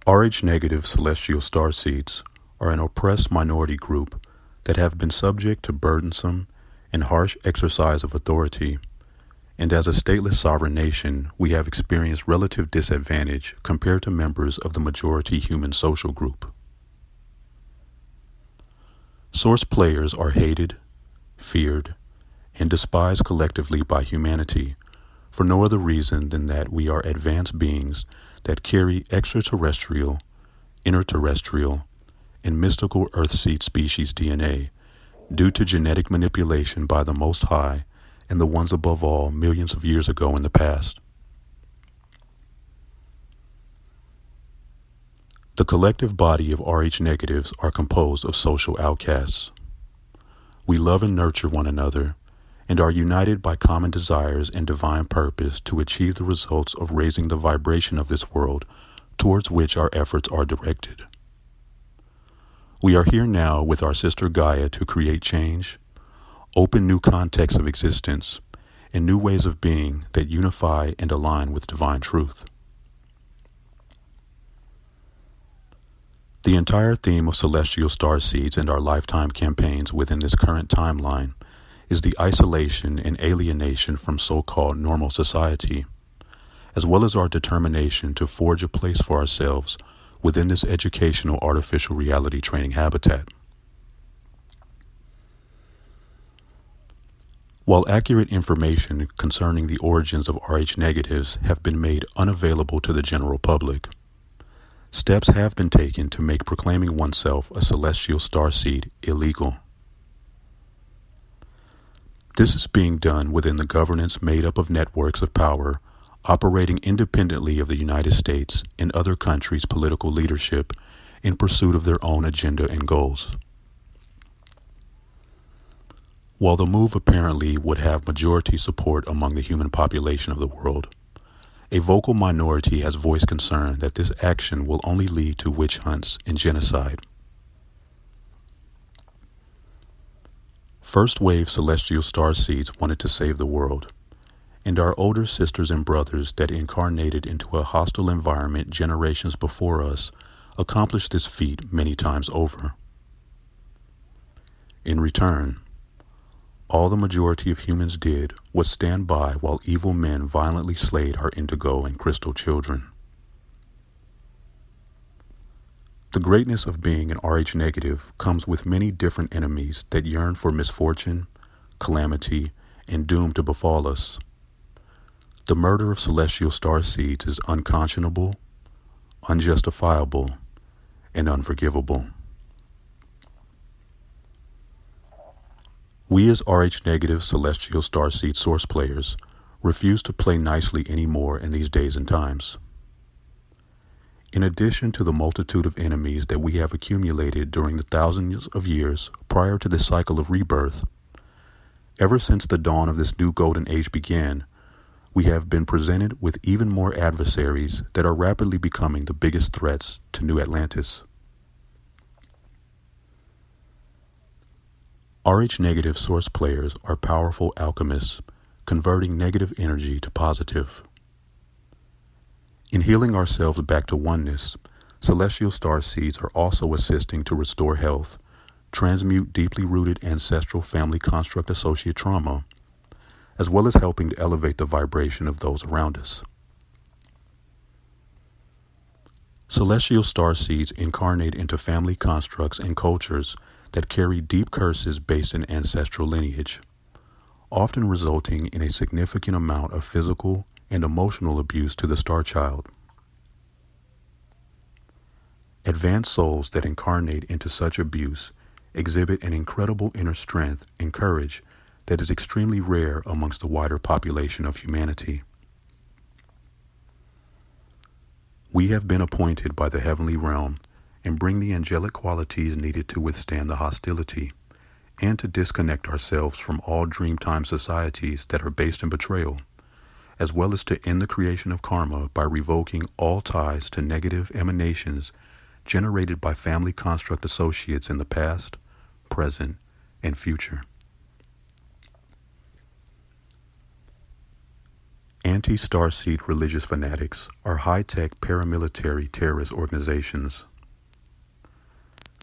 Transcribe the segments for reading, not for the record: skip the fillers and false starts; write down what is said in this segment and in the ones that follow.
Rh-negative celestial starseeds are an oppressed minority group that have been subject to burdensome and harsh exercise of authority, and as a stateless sovereign nation, we have experienced relative disadvantage compared to members of the majority human social group. Source players are hated, feared, and despised collectively by humanity for no other reason than that we are advanced beings that carry extraterrestrial, interterrestrial, and mystical Earthseed species DNA due to genetic manipulation by the Most High and the ones above all millions of years ago in the past. The collective body of Rh negatives are composed of social outcasts. We love and nurture one another and are united by common desires and divine purpose to achieve the results of raising the vibration of this world towards which our efforts are directed. We are here now with our sister Gaia to create change, open new contexts of existence, and new ways of being that unify and align with divine truth. The entire theme of celestial starseeds and our lifetime campaigns within this current timeline is the isolation and alienation from so-called normal society, as well as our determination to forge a place for ourselves within this educational artificial reality training habitat. While accurate information concerning the origins of Rh negatives have been made unavailable to the general public, steps have been taken to make proclaiming oneself a celestial starseed illegal. This is being done within the governance made up of networks of power operating independently of the United States and other countries' political leadership in pursuit of their own agenda and goals. While the move apparently would have majority support among the human population of the world, a vocal minority has voiced concern that this action will only lead to witch hunts and genocide. First wave celestial starseeds wanted to save the world, and our older sisters and brothers that incarnated into a hostile environment generations before us accomplished this feat many times over. In return, all the majority of humans did was stand by while evil men violently slayed our indigo and crystal children. The greatness of being an Rh negative comes with many different enemies that yearn for misfortune, calamity, and doom to befall us. The murder of celestial starseeds is unconscionable, unjustifiable, and unforgivable. We as Rh negative celestial starseed source players refuse to play nicely anymore in these days and times. In addition to the multitude of enemies that we have accumulated during the thousands of years prior to the cycle of rebirth, ever since the dawn of this new golden age began, we have been presented with even more adversaries that are rapidly becoming the biggest threats to New Atlantis. Rh negative source players are powerful alchemists, converting negative energy to positive. In healing ourselves back to oneness, celestial starseeds are also assisting to restore health, transmute deeply rooted ancestral family construct associate trauma, as well as helping to elevate the vibration of those around us. Celestial starseeds incarnate into family constructs and cultures that carry deep curses based in ancestral lineage, often resulting in a significant amount of physical and emotional abuse to the star child. Advanced souls that incarnate into such abuse exhibit an incredible inner strength and courage that is extremely rare amongst the wider population of humanity. We have been appointed by the heavenly realm and bring the angelic qualities needed to withstand the hostility and to disconnect ourselves from all dreamtime societies that are based in betrayal, as well as to end the creation of karma by revoking all ties to negative emanations generated by family construct associates in the past, present, and future. Anti-Starseed religious fanatics are high-tech paramilitary terrorist organizations.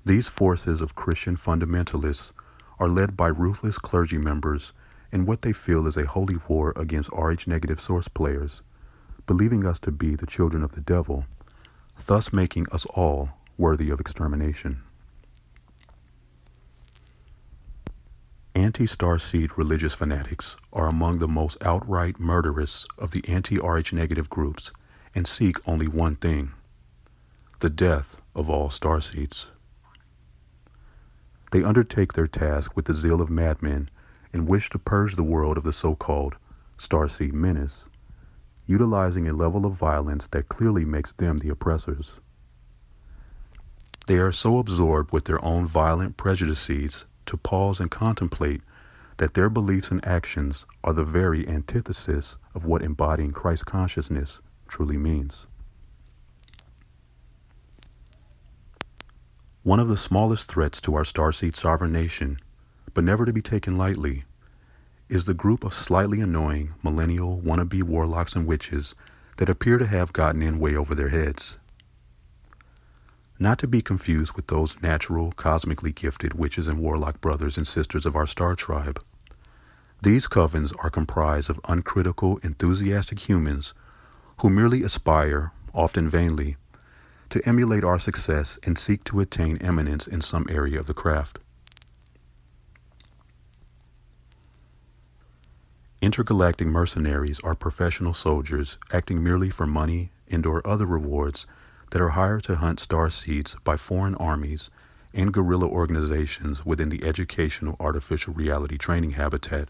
These forces of Christian fundamentalists are led by ruthless clergy members in what they feel is a holy war against Rh-negative source players, believing us to be the children of the devil, thus making us all worthy of extermination. Anti-Starseed religious fanatics are among the most outright murderous of the anti-Rh-negative groups and seek only one thing: the death of all Starseeds. They undertake their task with the zeal of madmen and wish to purge the world of the so-called Starseed menace, utilizing a level of violence that clearly makes them the oppressors. They are so absorbed with their own violent prejudices to pause and contemplate that their beliefs and actions are the very antithesis of what embodying Christ consciousness truly means. One of the smallest threats to our Starseed sovereign nation, but never to be taken lightly, is the group of slightly annoying millennial wannabe warlocks and witches that appear to have gotten in way over their heads. Not to be confused with those natural, cosmically gifted witches and warlock brothers and sisters of our star tribe. These covens are comprised of uncritical, enthusiastic humans who merely aspire, often vainly, to emulate our success and seek to attain eminence in some area of the craft. Intergalactic mercenaries are professional soldiers acting merely for money and/or other rewards that are hired to hunt starseeds by foreign armies and guerrilla organizations within the educational artificial reality training habitat,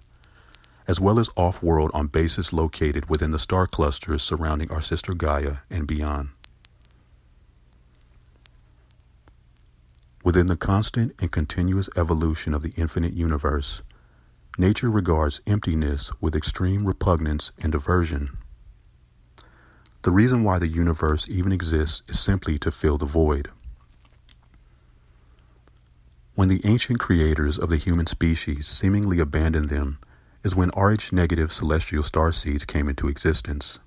as well as off-world on bases located within the star clusters surrounding our sister Gaia and beyond. Within the constant and continuous evolution of the infinite universe, nature regards emptiness with extreme repugnance and aversion. The reason why the universe even exists is simply to fill the void. When the ancient creators of the human species seemingly abandoned them is when Rh-negative celestial starseeds came into existence.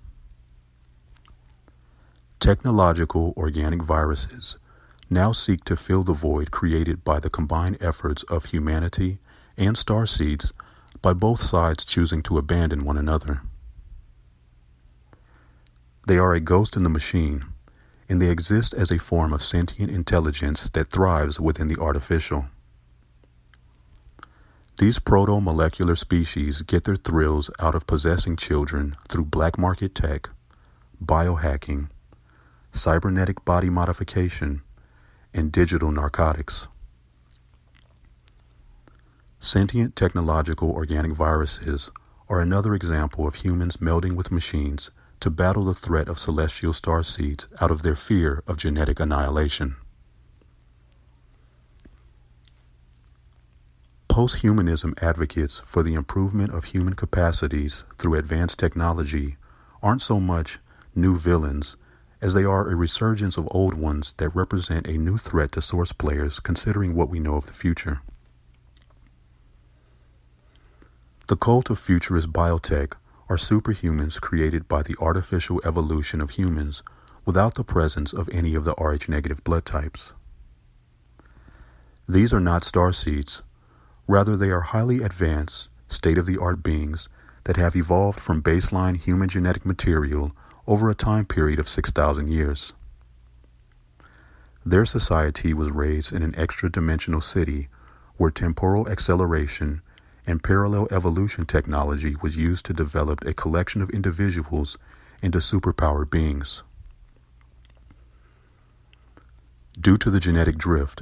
Technological organic viruses now seek to fill the void created by the combined efforts of humanity and starseeds by both sides choosing to abandon one another. They are a ghost in the machine, and they exist as a form of sentient intelligence that thrives within the artificial. These proto-molecular species get their thrills out of possessing children through black market tech, biohacking, cybernetic body modification, and digital narcotics. Sentient technological organic viruses are another example of humans melding with machines to battle the threat of celestial starseeds out of their fear of genetic annihilation. Posthumanism advocates for the improvement of human capacities through advanced technology aren't so much new villains as they are a resurgence of old ones that represent a new threat to source players considering what we know of the future. The cult of futurist biotech are superhumans created by the artificial evolution of humans without the presence of any of the Rh-negative blood types. These are not starseeds. Rather, they are highly advanced, state-of-the-art beings that have evolved from baseline human genetic material over a time period of 6,000 years. Their society was raised in an extra-dimensional city where temporal acceleration and parallel evolution technology was used to develop a collection of individuals into superpowered beings. Due to the genetic drift,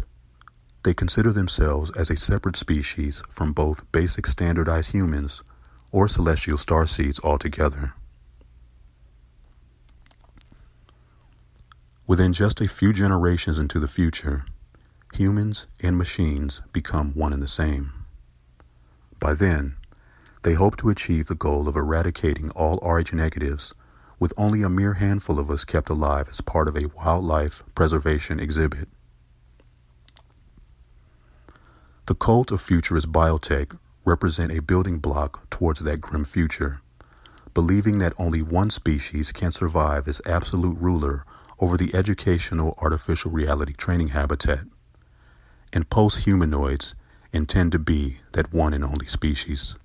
they consider themselves as a separate species from both basic standardized humans or celestial starseeds altogether. Within just a few generations into the future, humans and machines become one and the same. By then, they hope to achieve the goal of eradicating all Rh negatives, with only a mere handful of us kept alive as part of a wildlife preservation exhibit. The cult of futurist biotech represent a building block towards that grim future, believing that only one species can survive as absolute ruler over the educational artificial reality training habitat, and posthumanoids intend to be that one and only species.